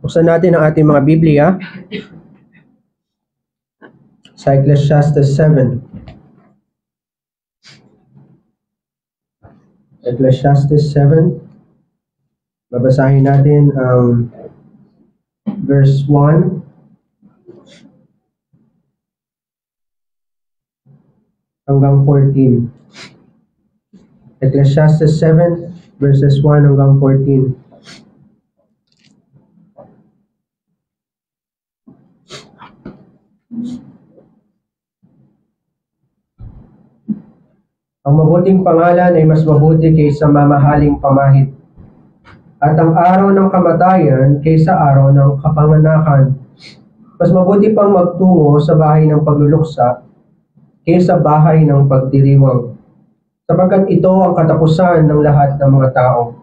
Buksan natin ang ating mga Biblia sa Ecclesiastes 7. Ecclesiastes 7. Babasahin natin ang verse 1 hanggang 14. Ecclesiastes 7 verses 1 hanggang 14. Ang mabuting pangalan ay mas mabuti kaysa mamahaling pamahid, at ang araw ng kamatayan kaysa araw ng kapanganakan. Mas mabuti pang magtungo sa bahay ng pagluluksa kaysa bahay ng pagdiriwang, sapagkat ito ang katapusan ng lahat ng mga tao,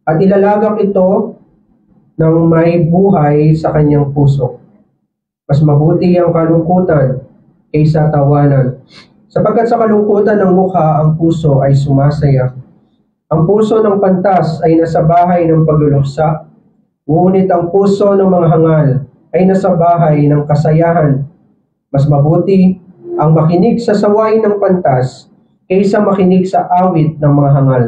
at ilalagak ito ng may buhay sa kanyang puso. Mas mabuti ang kalungkutan kaysa tawanan, sapagkat sa kalungkutan ng mukha ang puso ay sumasaya. Ang puso ng pantas ay nasa bahay ng pagluluksa, ngunit ang puso ng mga hangal ay nasa bahay ng kasayahan. Mas mabuti ang makinig sa sawayin ng pantas kaysa makinig sa awit ng mga hangal,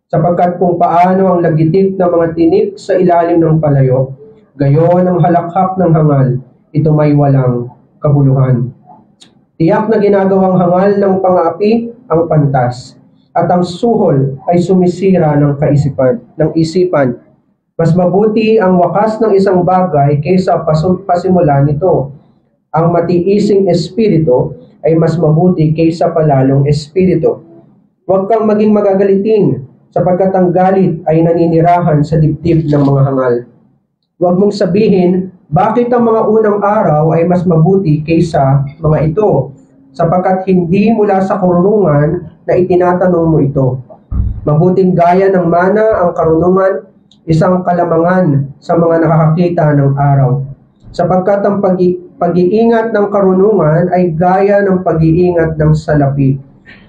sapagkat kung paano ang lagitik ng mga tinik sa ilalim ng palayo, gayon ang halakhak ng hangal, ito may walang kabuluhan. Tiyak na ginagawang hangal ng pang-aapi ang pantas, at ang suhol ay sumisira ng isipan. Mas mabuti ang wakas ng isang bagay kaysa pasimula nito. Ang matiising espiritu ay mas mabuti kaysa palalong espiritu. Huwag kang maging magagalitin, sapagkat ang galit ay naninirahan sa dibdib ng mga hangal. Huwag mong sabihin, bakit ang mga unang araw ay mas mabuti kaysa mga ito, sapagkat hindi mula sa karunungan na itinatanong mo ito. Mabuting gaya ng mana ang karunungan, isang kalamangan sa mga nakakakita ng araw, sapagkat ang pag-iingat ng karunungan ay gaya ng pag-iingat ng salapi,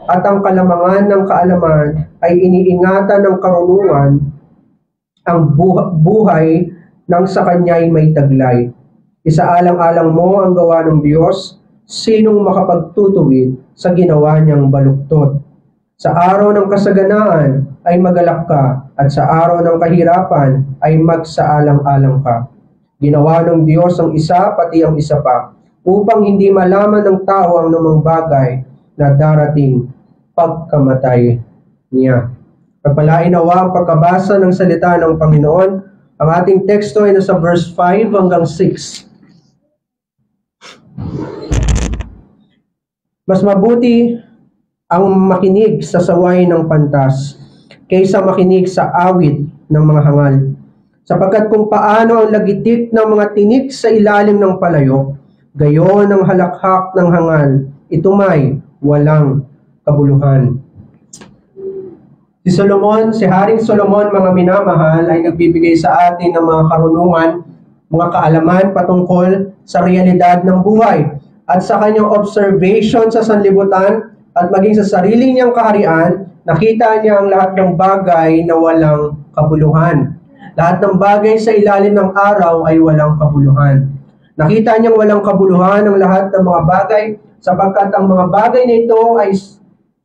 at ang kalamangan ng kaalaman ay iniingatan ng karunungan, ang buhay nang sa kanya'y may taglay. Isaalang-alang mo ang gawa ng Diyos, sinong makapagtutuwid sa ginawa niyang baluktot. Sa araw ng kasaganaan ay magalak ka, at sa araw ng kahirapan ay magsaalang-alang ka. Ginawa ng Diyos ang isa pati ang isa pa, upang hindi malaman ng tao ang namang bagay na darating pagkamatay niya. Pagpalain nawa ang pagkabasa ng salita ng Panginoon. Ang ating teksto ay nasa verse 5 hanggang 6. Mas mabuti ang makinig sa sawayin ng pantas kaysa makinig sa awit ng mga hangal, sapagkat kung paano ang lagitik ng mga tinik sa ilalim ng palayo, gayon ang halakhak ng hangal, ito may walang kabuluhan. Si Haring Solomon, mga minamahal, ay nagbibigay sa atin ng mga karunungan, mga kaalaman patungkol sa realidad ng buhay at sa kanyang observation sa sanlibutan at maging sa sarili niyang kaharian. Nakita niya ang lahat ng bagay na walang kabuluhan. Lahat ng bagay sa ilalim ng araw ay walang kabuluhan. Nakita niyang walang kabuluhan ang lahat ng mga bagay, sapagkat ang mga bagay na ito ay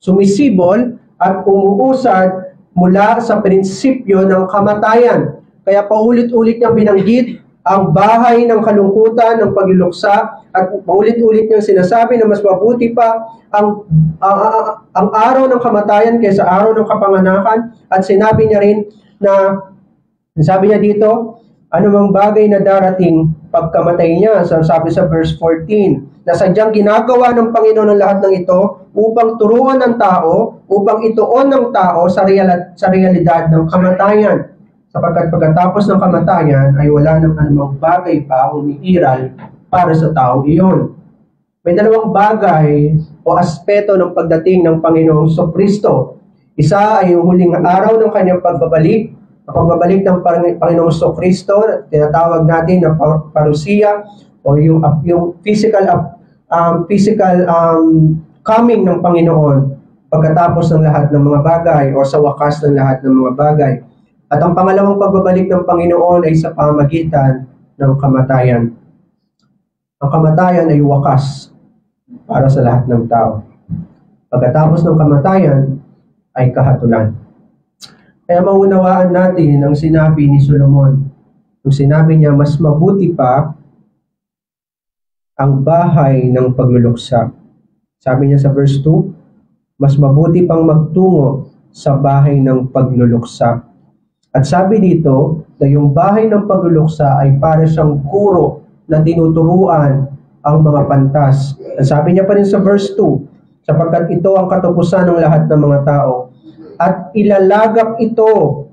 sumisibol at umuusad mula sa prinsipyo ng kamatayan. Kaya paulit-ulit niyang binanggit ang bahay ng kalungkutan, ng pagluluksa, at paulit-ulit niyang sinasabi na mas mabuti pa ang araw ng kamatayan kaysa araw ng kapanganakan. At sinabi niya rin na, sabi niya dito, anumang bagay na darating pagkamatay niya. Sabi sa verse 14, na sadyang ginagawa ng Panginoon ang lahat ng ito upang turuan ng tao, upang ituon ng tao sa realidad ng kamatayan. Sapagkat pagkatapos ng kamatayan ay wala nang anumang bagay pa umiiral para sa tao iyon. May dalawang bagay o aspeto ng pagdating ng Panginoong Kristo. Isa ay yung huling araw ng kanyang pagbabalik, ang pagbabalik ng Panginoong Kristo, tinatawag natin na parusia, o yung physical coming ng Panginoon. pagkatapos ng lahat ng mga bagay o sa wakas ng lahat ng mga bagay. At ang pangalawang pagbabalik ng Panginoon ay sa pamamagitan ng kamatayan. Ang kamatayan ay wakas para sa lahat ng tao. Pagkatapos ng kamatayan ay kahatulan. Kaya maunawaan natin ang sinabi ni Solomon. Kung sinabi niya, mas mabuti pa ang bahay ng pagluluksa. Sabi niya sa verse 2, mas mabuti pang magtungo sa bahay ng pagluluksa. At sabi dito na yung bahay ng pagluluksa ay para siyang guro na tinuturuan ang mga pantas. At sabi niya pa rin sa verse 2, sapagkat ito ang katapusan ng lahat ng mga tao. At ilalagak ito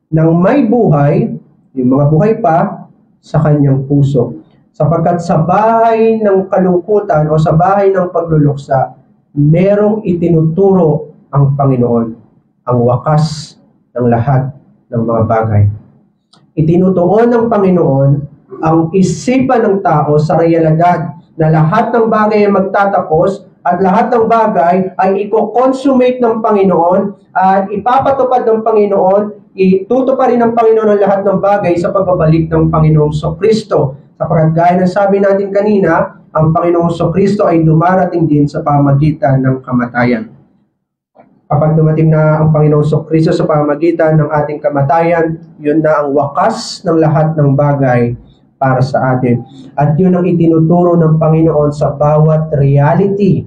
ng may buhay, yung mga buhay pa, sa kanyang puso. Sapagkat sa bahay ng kalungkutan o sa bahay ng pagluluksa, merong itinuturo ang Panginoon, ang wakas ng lahat ng mga bagay. Itinutuon ng Panginoon ang isipan ng tao sa realidad na lahat ng bagay ay magtatapos at lahat ng bagay ay i-consummate ng Panginoon at ipapatupad ng Panginoon, itutuparin ng Panginoon ang lahat ng bagay sa pagbabalik ng Panginoong Kristo. Sapagkat gaya ng sabi natin kanina, ang Panginoong Kristo ay dumarating din sa pamamagitan ng kamatayan. Kapag dumating na ang Panginoong Kristo sa pamamagitan ng ating kamatayan, yun na ang wakas ng lahat ng bagay para sa atin. At yun ang itinuturo ng Panginoon sa bawat reality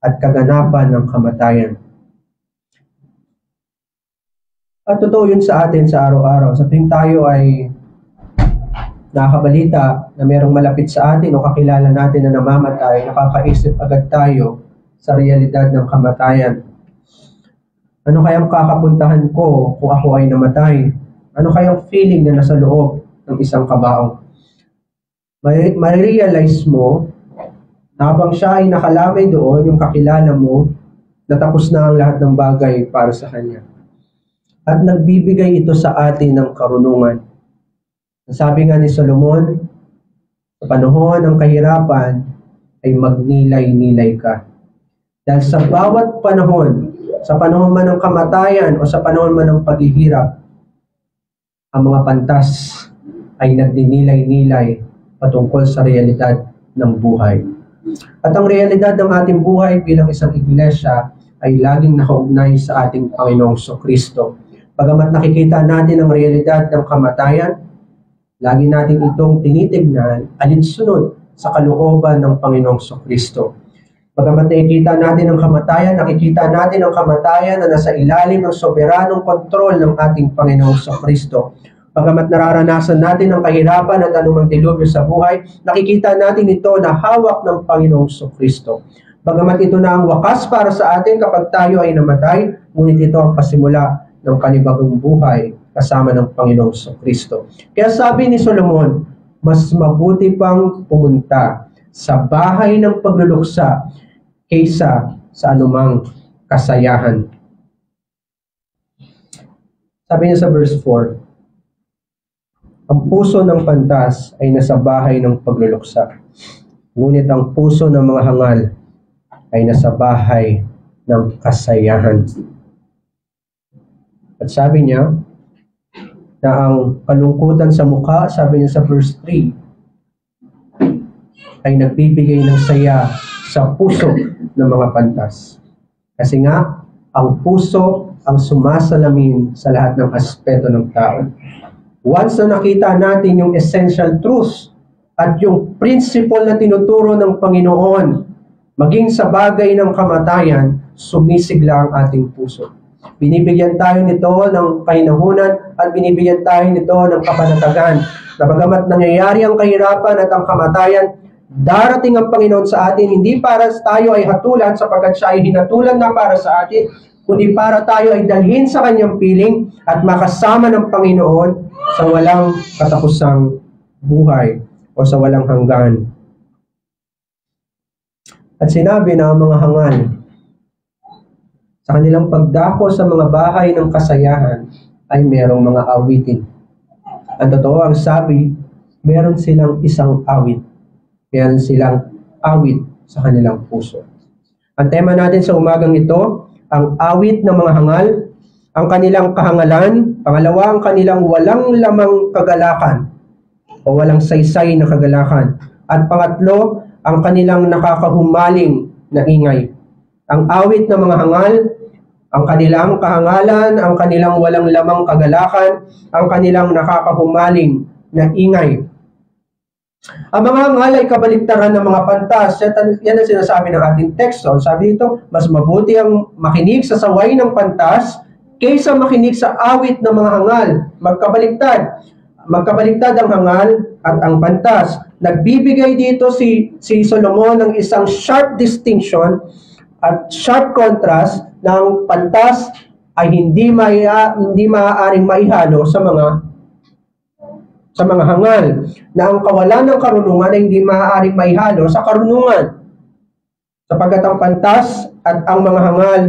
at kaganapan ng kamatayan. At totoo yun sa atin sa araw-araw. Sa tuwing tayo ay nakabalita na mayroong malapit sa atin o kakilala natin na namamatay, nakakaisip agad tayo sa realidad ng kamatayan. Ano kayang kakapuntahan ko kung ako ay namatay? Ano kayang feeling na nasa loob ng isang kabao? Marirealize mo na habang siya ay nakalamay doon, yung kakilala mo, natapos na ang lahat ng bagay para sa kanya. At nagbibigay ito sa atin ng karunungan. Sabi nga ni Solomon, sa panahon ng kahirapan ay magnilay-nilay ka. Dahil sa bawat panahon, sa panahon man ng kamatayan o sa panahon man ng paghihirap, ang mga pantas ay nagninilay-nilay patungkol sa realidad ng buhay. At ang realidad ng ating buhay bilang isang iglesia ay laging nakaugnay sa ating Panginoong Kristo. Bagamat nakikita natin ang realidad ng kamatayan, lagi natin itong tinitignan alinsunod sa kalooban ng Panginoong Kristo. Bagamat nakikita natin ang kamatayan, nakikita natin ang kamatayan na nasa ilalim ng soberanong kontrol ng ating Panginoong Kristo. Bagamat nararanasan natin ang kahirapan at anumang dilubyo sa buhay, nakikita natin ito na hawak ng Panginoong Kristo. Bagamat ito na ang wakas para sa atin kapag tayo ay namatay, ngunit ito ang pasimula ng panibagong buhay kasama ng Panginoong Kristo. Kaya sabi ni Solomon, mas mabuti pang pumunta sa bahay ng pagluluksa kaysa sa anumang kasayahan. Sabi niya sa verse 4, ang puso ng pantas ay nasa bahay ng pagluluksa, ngunit ang puso ng mga hangal ay nasa bahay ng kasayahan. At sabi niya na ang kalungkutan sa mukha, sabi niya sa verse 3, ay nagbibigay ng saya sa puso ng mga pantas. Kasi nga, ang puso ang sumasalamin sa lahat ng aspeto ng tao. Once na nakita natin yung essential truth at yung principle na tinuturo ng Panginoon, maging sa bagay ng kamatayan, sumisigla ang ating puso. Binibigyan tayo nito ng kahinahunan at binibigyan tayo nito ng kapanatagan. Na bagamat nangyayari ang kahirapan at ang kamatayan, darating ang Panginoon sa atin, hindi para tayo ay hatulan sapagkat siya ay hinatulan na para sa atin, kundi para tayo ay dalhin sa kanyang piling at makasama ng Panginoon sa walang katapusang buhay o sa walang hanggan. At sinabi na ang mga hangal, sa kanilang pagdako sa mga bahay ng kasayahan ay merong mga awitin. Ang totoo ang sabi, meron silang isang awit. Meron silang awit sa kanilang puso. Ang tema natin sa umagang ito ang awit ng mga hangal, ang kanilang kahangalan. Pangalawa, ang kanilang walang lamang kagalakan o walang saysay na kagalakan. At pangatlo, ang kanilang nakakahumaling na ingay. Ang awit ng mga hangal, ang kanilang kahangalan, ang kanilang walang lamang kagalakan, ang kanilang nakakahumaling na ingay. Ang mga hangal ay kabaligtaran ng mga pantas. Yan ang sinasabi ng ating teksto. Sabi dito, mas mabuti ang makinig sa saway ng pantas kaysa makinig sa awit ng mga hangal. Magkabaligtad. Magkabaligtad ang hangal at ang pantas. Nagbibigay dito si Solomon ng isang sharp distinction at sharp contrast ng pantas ay hindi maaaring maihalo sa mga hangal, na ang kawalan ng karunungan ay hindi maaaring maihalo sa karunungan, sapagkat ang pantas at ang mga hangal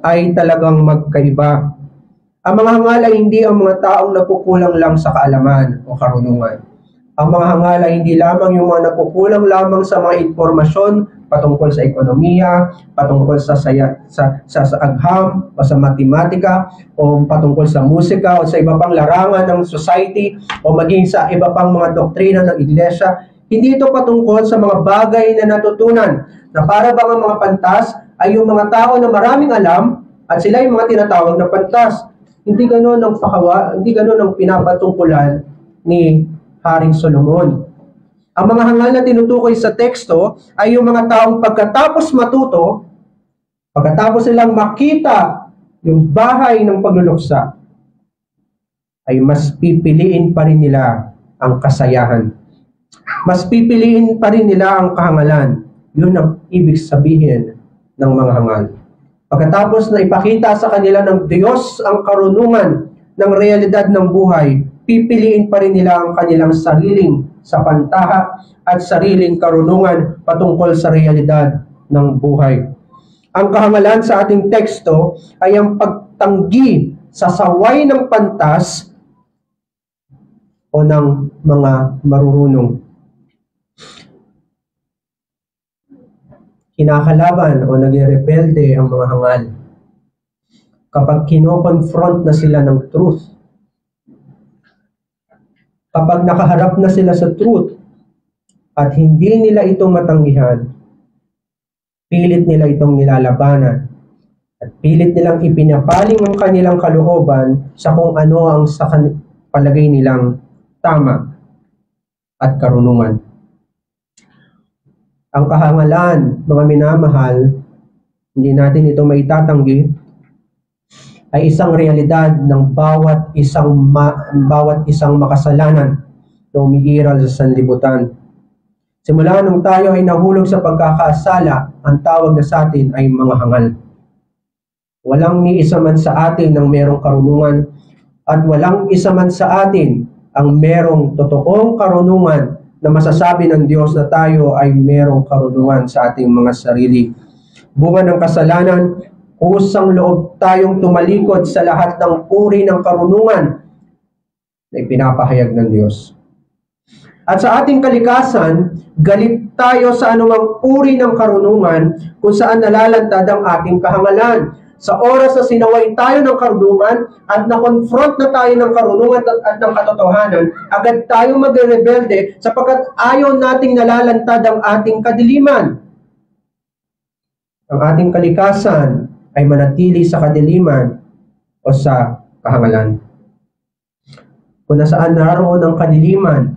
ay talagang magkaiba. Ang mga hangal ay hindi ang mga taong nagkukulang lang sa kaalaman o karunungan. Ang mga hangal ay hindi lamang yung mga nagkukulang lamang sa mga informasyon patungkol sa ekonomiya, patungkol sa agham, o sa matematika, o patungkol sa musika, o sa iba pang larangan ng society, o maging sa iba pang mga doktrina ng iglesia. Hindi ito patungkol sa mga bagay na natutunan, na para bang ang mga pantas ay yung mga tao na maraming alam, at sila yung mga tinatawag na pantas. Hindi ganoon ang pinapatungkulan ni Haring Solomon. Ang mga hangal na tinutukoy sa teksto ay yung mga taong pagkatapos matuto, pagkatapos silang makita yung bahay ng pagluluksa, ay mas pipiliin pa rin nila ang kasayahan. Mas pipiliin pa rin nila ang kahangalan. Yun ang ibig sabihin ng mga hangal. Pagkatapos na ipakita sa kanila ng Diyos ang karunungan ng realidad ng buhay, pipiliin pa rin nila ang kanilang sariling sapantaha at sariling karunungan patungkol sa realidad ng buhay. Ang kahangalan sa ating teksto ay ang pagtanggi sa saway ng pantas o ng mga marurunong. Kinakalaban o nagre-rebelde ang mga hangal kapag kino-confront na sila ng truth. Kapag nakaharap na sila sa truth at hindi nila ito matanggihan, pilit nila itong nilalabanan at pilit nilang ipinapaling ang kanilang kalooban sa kung ano ang sa palagay nilang tama at karunungan. Ang kahangalan, mga minamahal, hindi natin ito maitatanggi, ay isang realidad ng bawat isang makasalanan na umiiral sa sanlibutan. Simula nung tayo ay nahulog sa pagkakasala, ang tawag na sa atin ay mga hangal. Walang ni isa man sa atin ang merong karunungan at walang isa man sa atin ang merong totoong karunungan na masasabi ng Diyos na tayo ay merong karunungan sa ating mga sarili. Bunga ng kasalanan, kusang loob tayong tumalikod sa lahat ng uri ng karunungan na ipinapahayag ng Diyos. At sa ating kalikasan, galit tayo sa anumang uri ng karunungan kung saan nalalantad ang ating kahangalan. Sa oras na sinaway tayo ng karunungan at na-confront na tayo ng karunungan at ng katotohanan, agad tayo magre-rebelde sapagkat ayaw nating nalalantad ang ating kadiliman. Ang ating kalikasan ay manatili sa kadiliman o sa kahangalan. Kung nasaan naroon ang kadiliman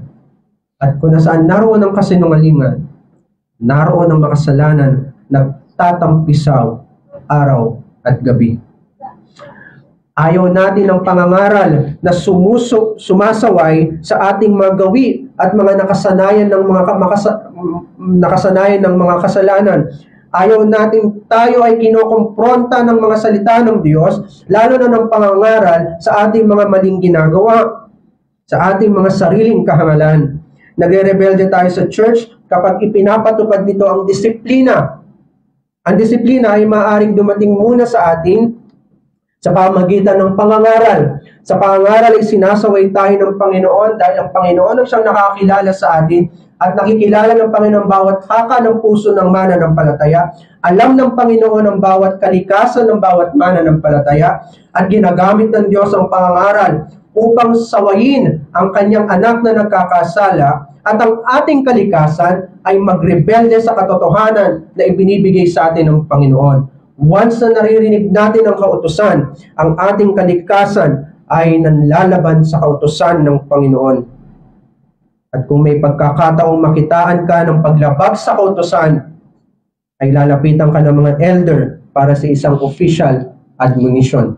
at kung nasaan naroon ang kasinungalingan, naroon ang makasalanan nagtatampisaw araw at gabi. Ayaw natin ng pangangaral na sumasaway sa ating mga gawi at mga nakasanayan ng mga kasalanan. Ayaw natin tayo ay kinokompronta ng mga salita ng Diyos, lalo na ng pangangaral sa ating mga maling ginagawa, sa ating mga sariling kahangalan. Nagre-rebelde tayo sa church kapag ipinapatupad nito ang disiplina. Ang disiplina ay maaaring dumating muna sa atin sa pamamagitan ng pangangaral. Sa pangangaral ay sinasaway tayo ng Panginoon dahil ang Panginoon ang siyang nakakilala sa atin at nakikilala ng Panginoon bawat haka ng puso ng mananampalataya. Alam ng Panginoon ang bawat kalikasan ng bawat mananampalataya at ginagamit ng Diyos ang pangangaral upang sawayin ang kanyang anak na nagkakasala at ang ating kalikasan ay magrebelde sa katotohanan na ibinibigay sa atin ng Panginoon. Once na naririnig natin ang kautusan, ang ating kalikasan ay nanlalaban sa kautusan ng Panginoon. At kung may pagkakataong makitaan ka ng paglabag sa kautusan, ay lalapitan ka ng mga elder para sa isang official admonition.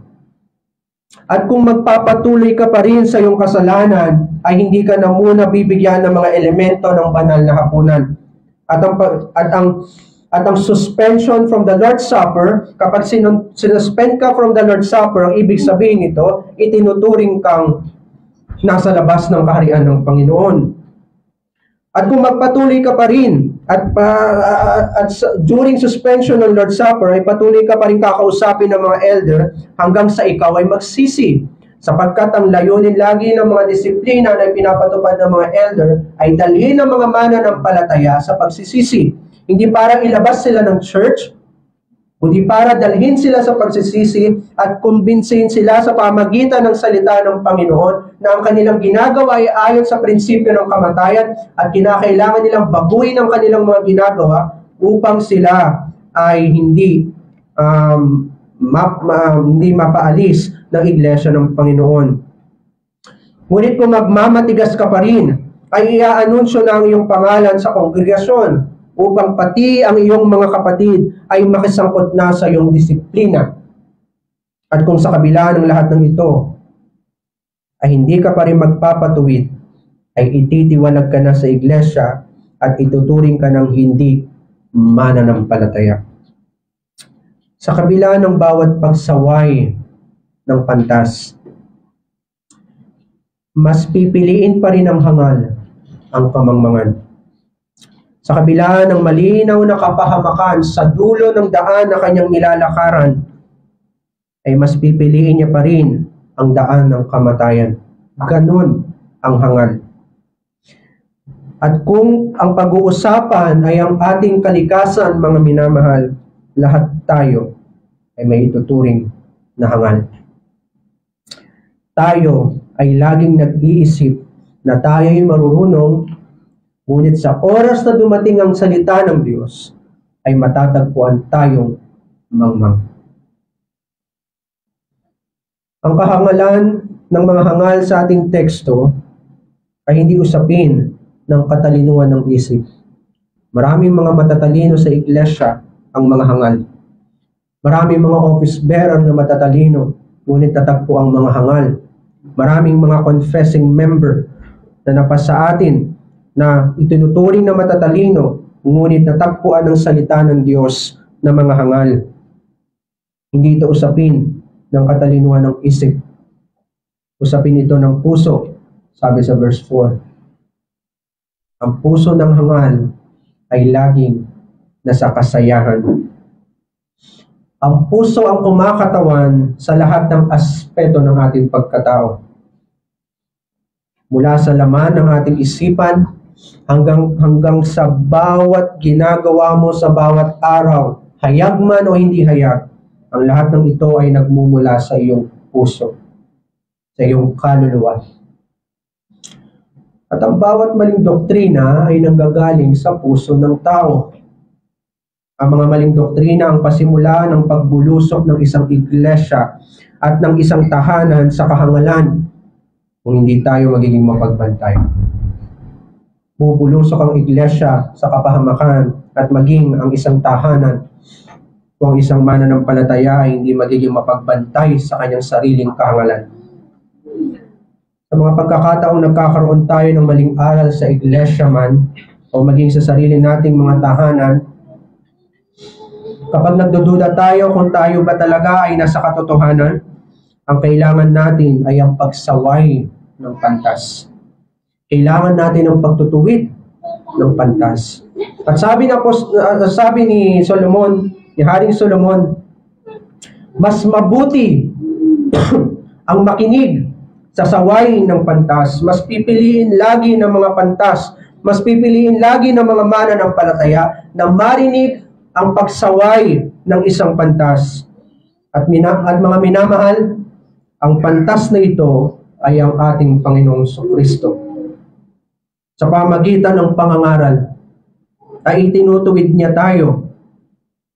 At kung magpapatuloy ka pa rin sa iyong kasalanan, ay hindi ka na muna bibigyan ng mga elemento ng banal na hapunan. At ang suspension from the Lord's Supper, kapag sinuspend ka from the Lord's Supper, ang ibig sabihin nito, itinuturing kang nasa labas ng kaharian ng Panginoon. At kung magpatuloy ka pa rin, during suspension ng Lord's Supper, ay patuloy ka pa rin kakausapin ng mga elder hanggang sa ikaw ay magsisi. Sapagkat ang layunin lagi ng mga disiplina na pinapatupad ng mga elder ay dalhin ng mga mananampalataya sa pagsisisi. Hindi para ilabas sila ng church, kundi para dalhin sila sa pagsisisi at kumbinsihin sila sa pamagitan ng salita ng Panginoon na ang kanilang ginagawa ay ayon sa prinsipyo ng kamatayan at kinakailangan nilang baguhin ang kanilang mga ginagawa upang sila ay hindi mapaalis ng iglesia ng Panginoon. Ngunit kung magmamatigas ka pa rin, ay iaanunsyo na ang iyong pangalan sa kongregasyon upang pati ang iyong mga kapatid ay makisangkot na sa iyong disiplina. At kung sa kabila ng lahat ng ito, ay hindi ka pa rin magpapatuwid, ay ititiwalag ka na sa iglesia at ituturing ka ng hindi mananampalataya. Sa kabila ng bawat pagsaway ng pantas, mas pipiliin pa rin ng hangal ang kamangmangan. Sa kabila ng malinaw na kapahamakan sa dulo ng daan na kanyang nilalakaran, ay mas pipiliin niya pa rin ang daan ng kamatayan. Ganun ang hangal. At kung ang pag-uusapan ay ang ating kalikasan, mga minamahal, lahat tayo ay may ituturing na hangal. Tayo ay laging nag-iisip na tayo ay marurunong, ngunit sa oras na dumating ang salita ng Diyos, ay matatagpuan tayong mangmang. Ang kahangalan ng mga hangal sa ating teksto ay hindi usapin ng katalinuhan ng isip. Maraming mga matatalino sa iglesia ang mga hangal. Maraming mga office bearer na matatalino, ngunit tatagpo ang mga hangal. Maraming mga confessing member na napasa atin na itinuturing na matatalino, ngunit natagpuan ng salita ng Diyos na mga hangal. Hindi ito usapin ng katalinuhan ng isip. Usapin ito ng puso, sabi sa verse 4. Ang puso ng hangal ay laging nasa kasayahan. Ang puso ang kumakatawan sa lahat ng aspeto ng ating pagkatao. Mula sa laman ng ating isipan, hanggang sa bawat ginagawa mo sa bawat araw, hayag man o hindi hayag, ang lahat ng ito ay nagmumula sa iyong puso, sa iyong kaluluwa. At ang bawat maling doktrina ay nanggagaling sa puso ng tao. Ang mga maling doktrina ang pasimula ng pagbulusok ng isang iglesia at ng isang tahanan sa kahangalan kung hindi tayo magiging mapagbantay. Bubulusok ang iglesia sa kapahamakan at maging ang isang tahanan kung isang mananampalataya ay hindi magiging mapagbantay sa kanyang sariling kahangalan. Sa mga pagkakataong nagkakaroon tayo ng maling aral sa iglesia man o maging sa sarili nating mga tahanan, kapag nagdududa tayo kung tayo ba talaga ay nasa katotohanan, ang kailangan natin ay ang pagsaway ng pantas. Kailangan natin ang pagtutuwid ng pantas. At sabi ni Solomon, ni Haring Solomon, mas mabuti ang makinig sa sawayin ng pantas, mas pipiliin lagi ng mga pantas, mas pipiliin lagi ng mga mananampalataya na marinig ang pagsaway ng isang pantas. At mga minamahal, ang pantas na ito ay ang ating Panginoong Kristo. Sa pamagitan ng pangangaral, ay itinutuwid niya tayo.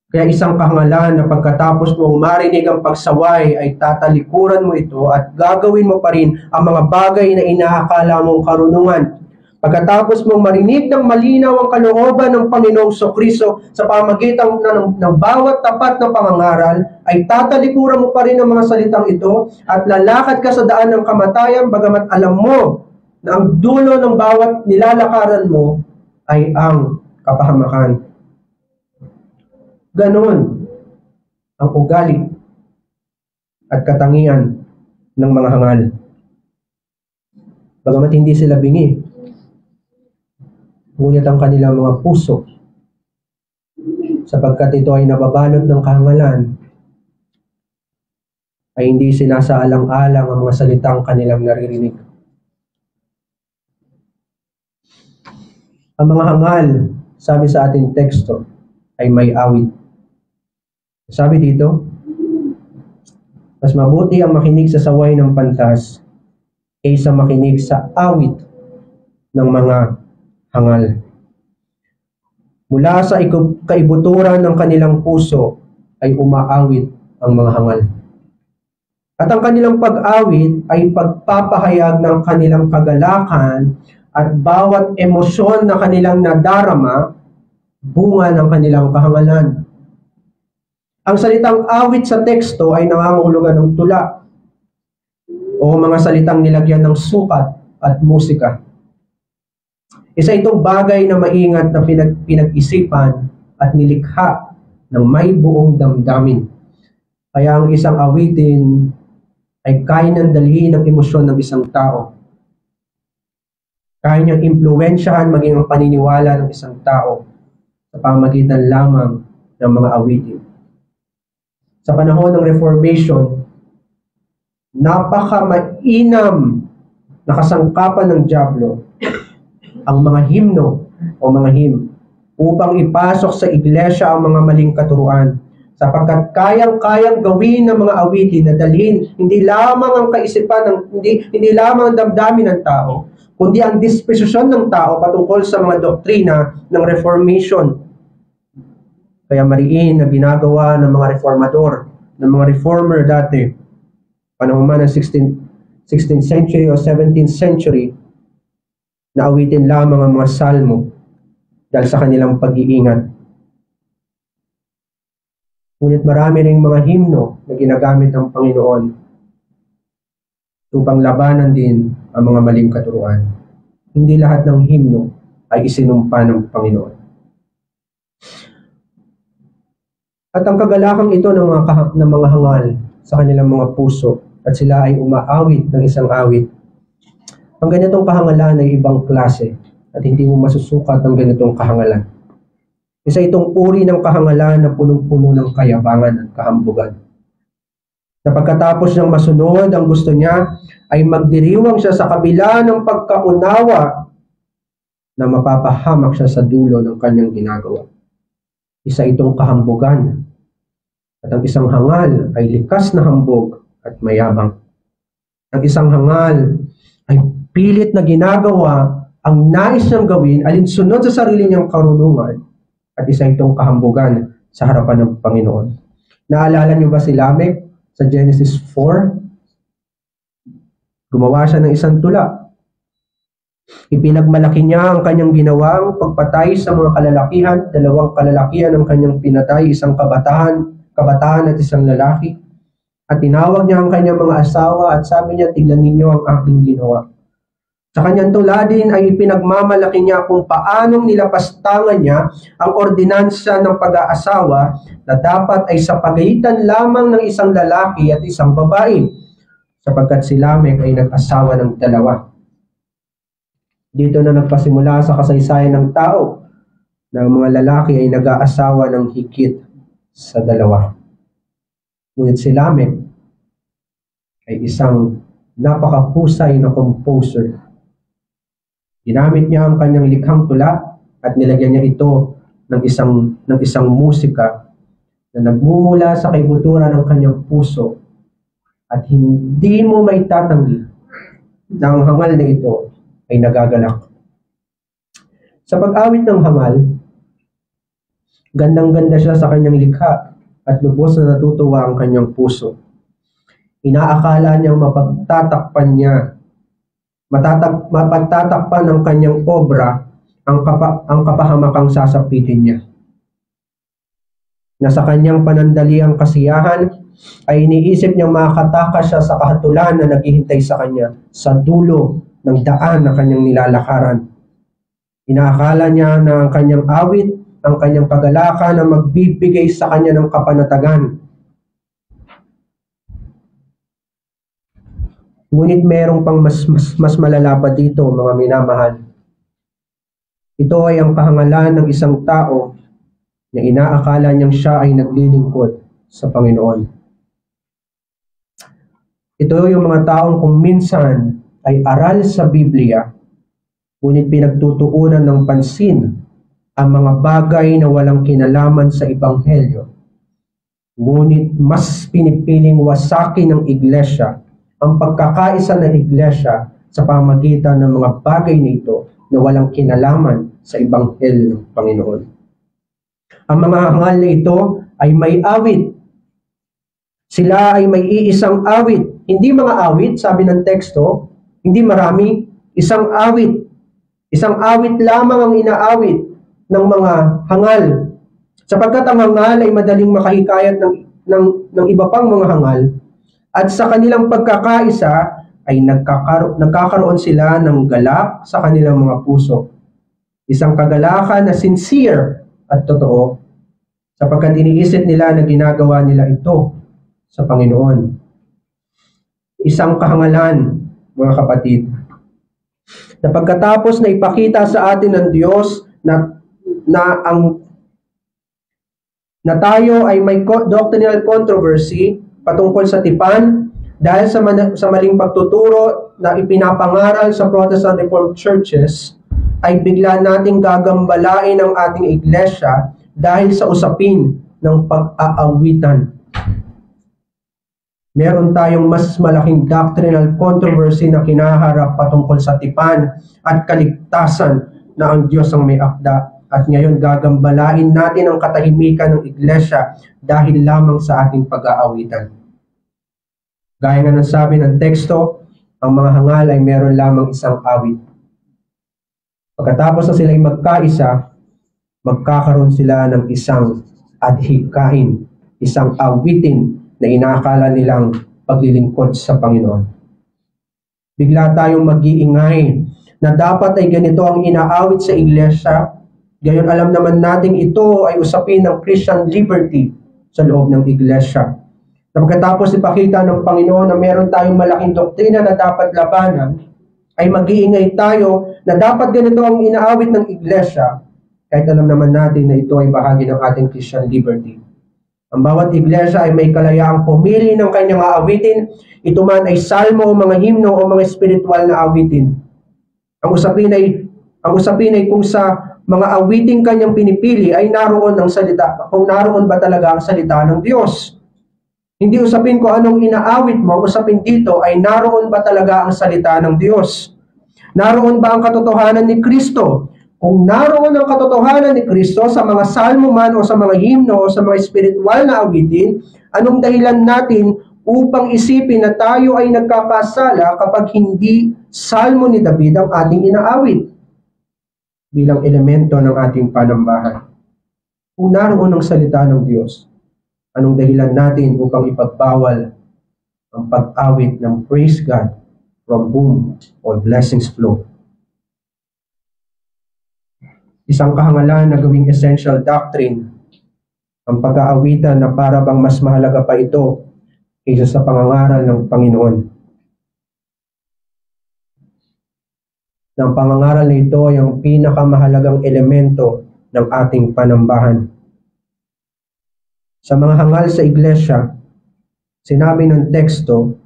Kaya isang kahangalan na pagkatapos mong marinig ang pagsaway ay tatalikuran mo ito at gagawin mo pa rin ang mga bagay na inaakala mong karunungan. Pagkatapos mong marinig ng malinaw ang kalooban ng Panginoong Kristo sa pamagitan ng bawat tapat na pangangaral, ay tatalikuran mo pa rin ang mga salitang ito at lalakad ka sa daan ng kamatayan bagamat alam mo na ang dulo ng bawat nilalakaran mo ay ang kapahamakan. Ganon ang ugali at katangian ng mga hangal. Bagamat hindi sila bingi, ngunit ang kanilang mga puso, sapagkat ito ay nababalot ng kahangalan, ay hindi sinasaalang-alang ang mga salitang kanilang naririnig. Ang mga hangal, sabi sa ating teksto, ay may awit. Sabi dito, mas mabuti ang makinig sa saway ng pantas kaysa makinig sa awit ng mga hangal. Mula sa kaibuturan ng kanilang puso ay umaawit ang mga hangal. At ang kanilang pag-awit ay pagpapahayag ng kanilang kagalakan at bawat emosyon na kanilang nadarama, bunga ng kanilang kahangalan. Ang salitang awit sa teksto ay nangangahulugan ng tula o mga salitang nilagyan ng sukat at musika. Isa itong bagay na maingat na pinag-isipan at nilikha ng may buong damdamin. Kaya ang isang awitin ay kaya nang dalhin ang emosyon ng isang tao. Kaya niyang impluwensyahan maging ang paniniwala ng isang tao sa pamagitan lamang ng mga awitin. Sa panahon ng Reformation, napaka-mainam na kasangkapan ng dyablo ang mga himno o mga hymn upang ipasok sa iglesia ang mga maling katuruan, sapagkat kayang-kayang gawin ng mga awitin na dalhin hindi lamang ang kaisipan hindi lamang ang damdamin ng tao, kundi ang disposisyon ng tao patungkol sa mga doktrina ng Reformation. Kaya mariin na ginagawa ng mga reformador, ng mga reformer dati, panahon man ng 16th century o 17th century, na awitin lamang ang mga salmo dahil sa kanilang pag-iingat. Ngunit marami ring mga himno na ginagamit ng Panginoon upang labanan din ang mga maling katuruan. Hindi lahat ng himno ay isinumpa ng Panginoon. At ang kagalakang ito ng mga hangal sa kanilang mga puso at sila ay umaawit ng isang awit. Ang ganitong kahangalan ay ibang klase at hindi mo masusukat ang ganitong kahangalan. Isa itong uri ng kahangalan na punong-puno ng kayabangan at kahambugan. Na pagkatapos ng masunod ang gusto niya, ay magdiriwang siya sa kabila ng pagkaunawa na mapapahamak siya sa dulo ng kanyang ginagawa. Isa itong kahambugan. At ang isang hangal ay likas na hambog at mayabang. Ang isang hangal ay pilit na ginagawa ang nais niyang gawin alinsunod sa sarili niyang karunungan, at isa itong kahambugan sa harapan ng Panginoon. Naalala niyo ba si Lamech sa Genesis 4? Gumawa siya ng isang tula. Ipinagmalaki niya ang kanyang ginawang pagpatay sa mga kalalakihan, dalawang kalalakihan ang kanyang pinatay, isang kabataan at isang lalaki. At tinawag niya ang kanyang mga asawa at sabi niya, tignan ninyo ang aking ginawa. Sa kanyang tula din ay ipinagmamalaki niya kung paanong nilapastangan niya ang ordinansa ng pag-aasawa na dapat ay sa pagitan lamang ng isang lalaki at isang babae, sapagkat si Lamech ay nag-asawa ng dalawa. Dito na nagpasimula sa kasaysayan ng tao na ang mga lalaki ay nag-aasawa ng higit sa dalawa. Ngunit si Lamech ay isang napakahusay na composer. Ginamit niya ang kanyang likhang tula at nilagyan niya ito ng isang musika na nagmumula sa kaibuturan ng kanyang puso, at hindi mo maitatanggi na ang hangal na ito ay nagagalak. Sa pag-awit ng hangal, gandang-ganda siya sa kanyang likha at lubos na natutuwa ang kanyang puso. Inaakala niyang mapagtatakpan ng kanyang obra ang kapahamakang sasapitin niya. Na sa kanyang panandaliang kasiyahan ay iniisip niyang makatakas siya sa kahatulan na naghihintay sa kanya sa dulo ng daan na kanyang nilalakaran. Inaakala niya na ang kanyang awit, ang kanyang kagalakan na magbibigay sa kanya ng kapanatagan. Ngunit merong pang mas malala pa dito, mga minamahal. Ito ay ang kahangalan ng isang tao na inaakala niyang siya ay naglilingkod sa Panginoon. Ito yung mga taong kung minsan ay aral sa Biblia, ngunit pinagtutuunan ng pansin ang mga bagay na walang kinalaman sa Ebanghelyo. Ngunit mas pinipiling wasakin ng iglesia ang pagkakaisa ng iglesia sa pamamagitan ng mga bagay nito na walang kinalaman sa Ebanghelyo ng Panginoon. Ang mga hangal na ito ay may awit. Sila ay may iisang awit. Hindi mga awit, sabi ng teksto, hindi marami, isang awit. Isang awit lamang ang inaawit ng mga hangal. Sapagkat ang hangal ay madaling makahikayat ng iba pang mga hangal, at sa kanilang pagkakaisa ay nagkakaroon sila ng galak sa kanilang mga puso. Isang kagalakan na sincere at totoo, sapagkat iniisip nila na ginagawa nila ito sa Panginoon. Isang kahangalan, mga kapatid, na pagkatapos na ipakita sa atin ng Diyos na tayo ay may doctrinal controversy patungkol sa tipan dahil sa maling pagtuturo na ipinapangaral sa Protestant Reformed Churches, ay bigla nating gagambalain ang ating iglesia dahil sa usapin ng pag-aawitan. Meron tayong mas malaking doctrinal controversy na kinaharap patungkol sa tipan at kaligtasan na ang Diyos ang may akda. At ngayon gagambalain natin ang katahimikan ng iglesia dahil lamang sa ating pag-aawitan. Gaya nga ng sabi ng teksto, ang mga hangal ay meron lamang isang awit. Pagkatapos na sila ay magkaisa, magkakaroon sila ng isang adhikain, isang awitin na inaakala nilang paglilingkod sa Panginoon. Bigla tayong mag-iingay na dapat ay ganito ang inaawit sa iglesia. Gayon alam naman natin ito ay usapin ng Christian liberty sa loob ng iglesia. Na pagkatapos ipakita ng Panginoon na meron tayong malaking doktrina na dapat labanan, ay mag-iingay tayo na dapat ganito ang inaawit ng iglesia, kahit alam naman natin na ito ay bahagi ng ating Christian liberty. Ang bawat iglesia ay may kalayaang pumili ng kanyang aawitin, ito man ay salmo o mga himno o mga spiritual na awitin. Ang usapin ay kung sa mga awiting kanyang pinipili ay naroon ang salita, kung naroon ba talaga ang salita ng Diyos. Hindi usapin ko anong inaawit mo, usapin dito ay naroon ba talaga ang salita ng Diyos. Naroon ba ang katotohanan ni Kristo? Kung naroon ang katotohanan ni Kristo sa mga salmo man o sa mga himno o sa mga spiritual na awitin, anong dahilan natin upang isipin na tayo ay nagkakasala kapag hindi salmo ni David ang ating inaawit bilang elemento ng ating panambahan? Kung naroon ang salita ng Diyos, anong dahilan natin upang ipagbawal ang pag-awit ng praise God from whom all blessings flow? Isang kahangalan na gawing essential doctrine ang pag-aawitan na para bang mas mahalaga pa ito kaysa sa pangangaral ng Panginoon. Ang pangangaral na ito ay ang pinakamahalagang elemento ng ating panambahan. Sa mga hangal sa iglesia, sinabi ng teksto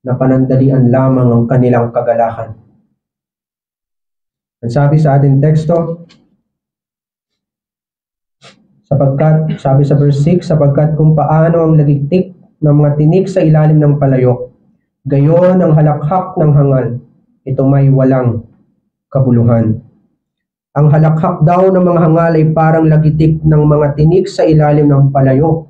na panandalian lamang ang kanilang kagalakan. Ang sabi sa ating teksto, sapagkat, sabi sa verse 6, sapagkat kung paano ang lagiktik ng mga tinik sa ilalim ng palayok, gayon ang halakhak ng hangal, ito may walang kabuluhan. Ang halakhak daw ng mga hangal ay parang lagitik ng mga tinik sa ilalim ng palayok.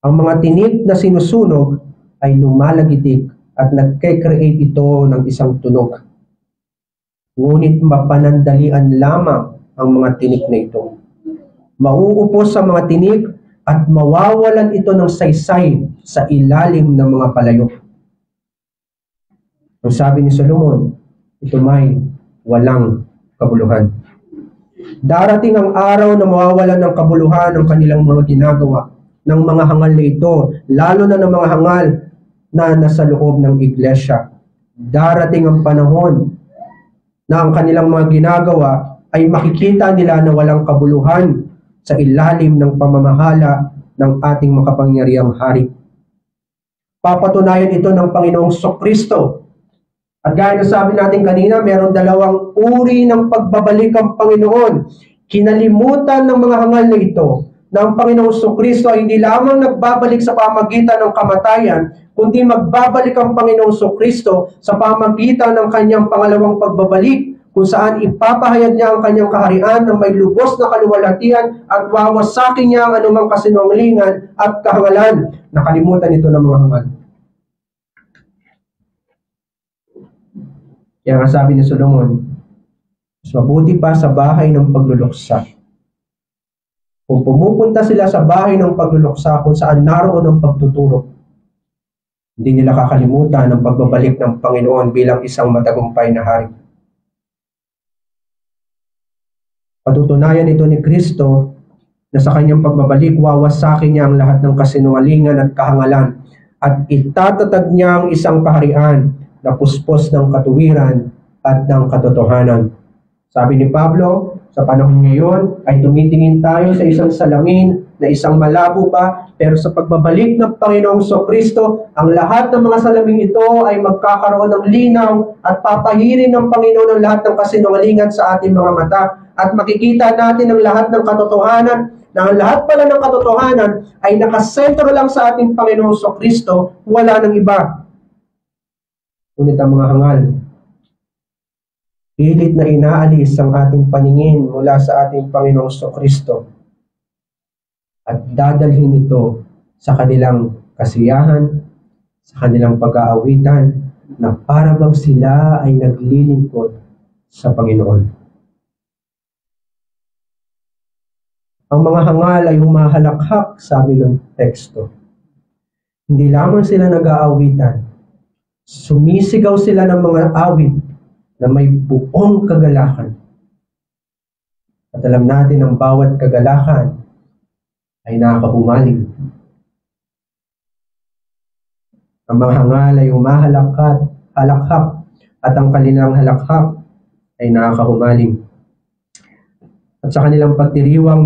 Ang mga tinik na sinusunog ay lumalagitik at nagke-create ito ng isang tunog. Ngunit mapanandalian lamang ang mga tinik na ito. Mauupos sa mga tinik at mawawalan ito ng saysay sa ilalim ng mga palayok. Ang sabi ni Solomon, ito may walang kabuluhan. Darating ang araw na mawawalan ng kabuluhan ng kanilang mga ginagawa, ng mga hangal na ito, lalo na ng mga hangal na nasa loob ng iglesia. Darating ang panahon na ang kanilang mga ginagawa ay makikita nila na walang kabuluhan sa ilalim ng pamamahala ng ating makapangyarihang hari. Papatunayan ito ng Panginoong Kristo. At gaya na sabi natin kanina, meron dalawang uri ng pagbabalik ang Panginoon. Kinalimutan ng mga hangal na ito na ang Panginoong Kristo ay hindi lamang nagbabalik sa pamagitan ng kamatayan, kundi magbabalik ang Panginoong Kristo sa pamagitan ng kanyang pangalawang pagbabalik, kung saan ipapahayag niya ang kanyang kaharian ng may lubos na kaluwalhatian at wawasakin niya ang anumang kasinungalingan at kahangalan. Nakalimutan ito ng mga hangal. Kaya nga sabi ni Solomon, mas mabuti pa sa bahay ng pagluluksa. Kung pumupunta sila sa bahay ng pagluluksa kung saan naroon ang pagtuturo, hindi nila kakalimutan ang pagbabalik ng Panginoon bilang isang matagumpay na hari. Patutunayan ito ni Kristo na sa kanyang pagbabalik, wawasakin niya ang lahat ng kasinungalingan at kahangalan at itatatag niya ang isang kaharian na puspos ng katuwiran at ng katotohanan. Sabi ni Pablo, sa panahon ngayon ay tumitingin tayo sa isang salamin na isang malabo pa, pero sa pagbabalik ng Panginoong Kristo, ang lahat ng mga salamin ito ay magkakaroon ng linaw at papahirin ng Panginoon ang lahat ng kasinungalingan sa ating mga mata. At makikita natin ang lahat ng katotohanan, na ang lahat pala ng katotohanan ay nakasentro lang sa ating Panginoong Kristo, wala nang iba. Ngunit ang mga hangal, pilit na inaalis ang ating paningin mula sa ating Panginoong Kristo at dadalhin ito sa kanilang kasiyahan, sa kanilang pag-aawitan, na para bang sila ay naglilingkod sa Panginoon. Ang mga hangal ay humahalakhak, sabi ng teksto. Hindi lamang sila nag-aawitan, sumisigaw sila ng mga awit na may buong kagalakan. At alam natin ang bawat kagalakan ay nakakahumaling. Ang mga hangal ay halakhak at ang kanilang halakhak ay nakakahumaling. At sa kanilang pagdiriwang,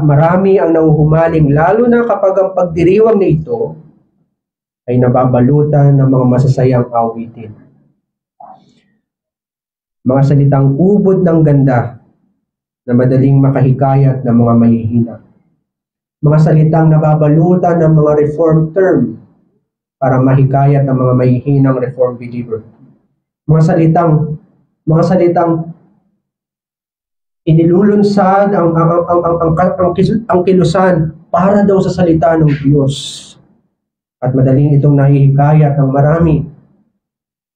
marami ang nauhumaling, lalo na kapag ang pagdiriwang na ito ay nababalutan ng mga masasayang awitin. Mga salitang ubod ng ganda na madaling makahikayat ng mga mahihina. Mga salitang nababalutan ng mga reform term para mahikayat ang mga mahihinang reform believer. Mga salitang inilulunsad ang kilusan para daw sa salita ng Diyos. At madaling itong nahihikayat ng marami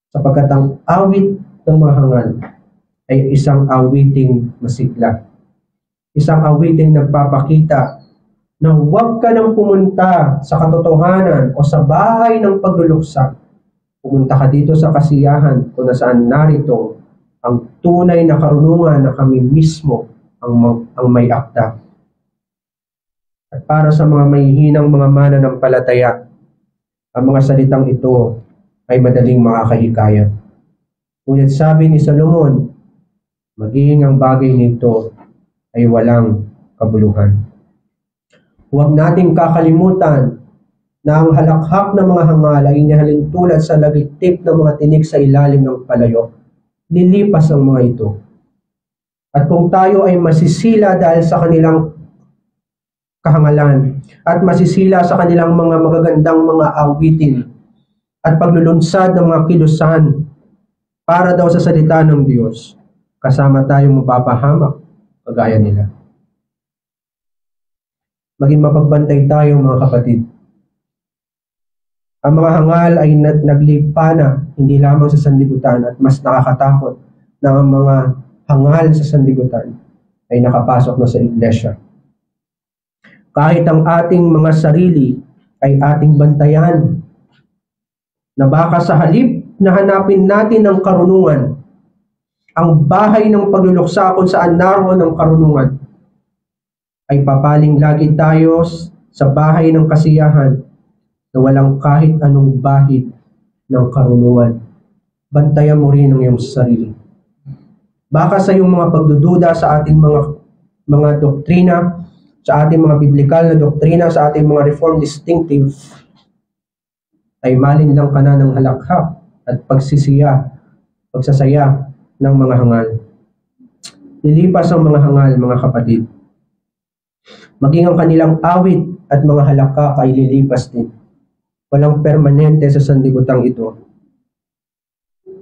sapagkat ang awit ng mga hangal ay isang awiting masigla. Isang awiting nagpapakita na huwag ka nang pumunta sa katotohanan o sa bahay ng pagluluksa. Pumunta ka dito sa kasiyahan kung nasaan narito ang tunay na karunungan na kami mismo ang may akda. At para sa mga mahihinang mga mananampalataya, ang mga salitang ito ay madaling makakahikayat. Ngunit sabi ni Solomon, maging ang bagay nito ay walang kabuluhan. Huwag nating kakalimutan na ang halakhak ng mga hangal ay inahalintulad sa lagitip ng mga tinik sa ilalim ng palayok. Lilipas ang mga ito. At kung tayo ay masisila dahil sa kanilang kahangalan at masisila sa kanilang mga magagandang mga awitin at paglulunsad ng mga kilusan para daw sa salita ng Diyos, kasama tayong mapapahamak kagaya nila. Maging mapagbantay tayo mga kapatid. Ang mga hangal ay naglipana hindi lamang sa sanlibutan at mas nakakatakot na ang mga hangal sa sanlibutan ay nakapasok na sa iglesia. Kahit ang ating mga sarili ay ating bantayan na baka sa halip na hanapin natin ang karunungan, ang bahay ng pagluluksa kung saan naroon ang karunungan, ay papaling lagi tayo sa bahay ng kasiyahan na walang kahit anong bahid ng karunungan. Bantayan mo rin ang iyong sarili. Baka sa iyong mga pagdududa sa ating mga doktrina, sa ating mga biblikal na doktrina, sa ating mga reform distinctive, ay malinlang ka na ng halakhak at pagsasaya ng mga hangal. Lilipas ang mga hangal, mga kapatid. Maging ang kanilang awit at mga halakak ay lilipas din. Walang permanente sa sanlibutan ito.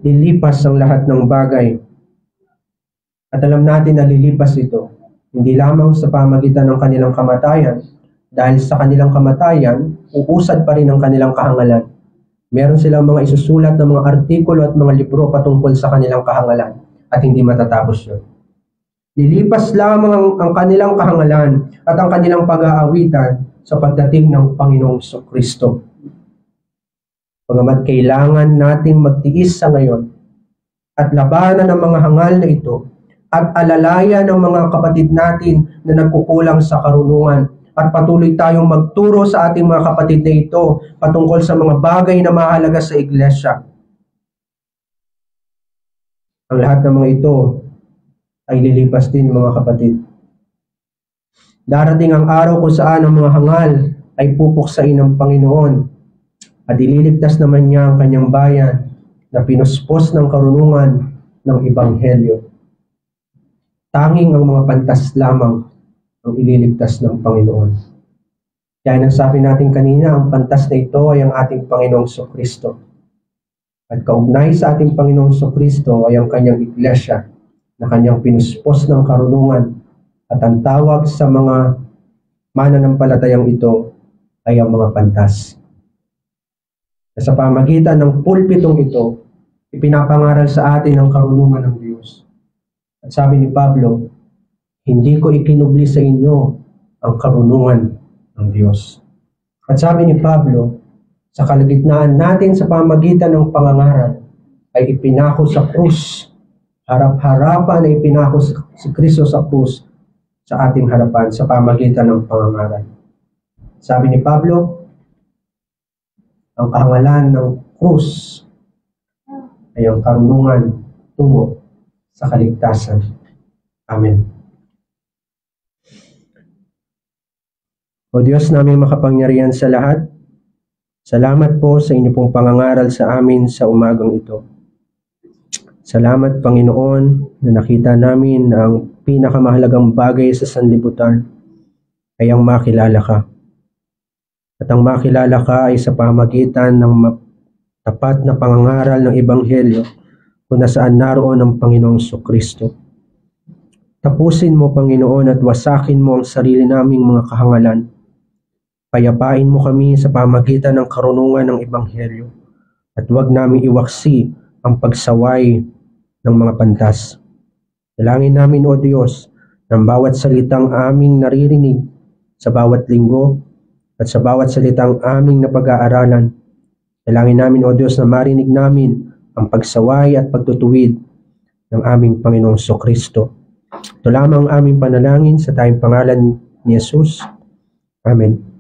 Lilipas ang lahat ng bagay. At alam natin na lilipas ito, hindi lamang sa pamagitan ng kanilang kamatayan, dahil sa kanilang kamatayan, uusad pa rin ang kanilang kahangalan. Meron silang mga isusulat ng mga artikulo at mga libro patungkol sa kanilang kahangalan at hindi matatapos yun. Lilipas lamang ang kanilang kahangalan at ang kanilang pag-aawitan sa pagdating ng Panginoong Kristo. Bagamat kailangan nating magtiis sa ngayon at labanan ang mga hangal na ito at alalayan ng mga kapatid natin na nagkukulang sa karunungan at patuloy tayong magturo sa ating mga kapatid na ito patungkol sa mga bagay na mahalaga sa iglesia. Ang lahat ng mga ito ay lilipas din, mga kapatid. Darating ang araw kung saan ang mga hangal ay pupuksain ng Panginoon at ililigtas naman niya ang kanyang bayan na pinuspos ng karunungan ng Ebanghelyo. Tanging ang mga pantas lamang ang ililigtas ng Panginoon. Kaya nang sabi natin kanina, ang pantas na ito ay ang ating Panginoong Kristo. At kaugnay sa ating Panginoong Kristo ay ang kanyang iglesia na kanyang pinuspos ng karunungan, at ang tawag sa mga mananampalatayang ito ay ang mga pantas. Sa pamagitan ng pulpitong ito, ipinapangaral sa atin ang karunungan ng Diyos. At sabi ni Pablo, hindi ko ikinubli sa inyo ang karunungan ng Diyos. At sabi ni Pablo, sa kalagitnaan natin sa pamagitan ng pangangaral, ay ipinako sa krus, harap-harapan ay ipinako si Kristo sa krus sa ating harapan sa pamagitan ng pangangaral. Sabi ni Pablo, ang kahangalan ng krus ay ang karunungan tungo sa kaligtasan. Amen. O Diyos naming makapangyarihan sa lahat, salamat po sa inyo pong pangangaral sa amin sa umagang ito. Salamat, Panginoon, na nakita namin na ang pinakamahalagang bagay sa sanlibutan ay ang makilala ka. At ang makilala ka ay sa pamagitan ng tapat na pangangaral ng Ebanghelyo kung nasaan naroon ang Panginoong Kristo. Tapusin mo, Panginoon, at wasakin mo ang sarili naming mga kahangalan. Payapain mo kami sa pamagitan ng karunungan ng Ebanghelyo at huwag namin iwaksi ang pagsaway ng mga pantas. Dalangin namin, O Diyos, ng bawat salitang aming naririnig sa bawat linggo at sa bawat salitang aming napag-aaralan. Dalangin namin, O Diyos, na marinig namin ang pagsaway at pagtutuwid ng aming Panginoong Kristo. Ito lamang ang aming panalangin sa tayong pangalan ni Jesus. Amen.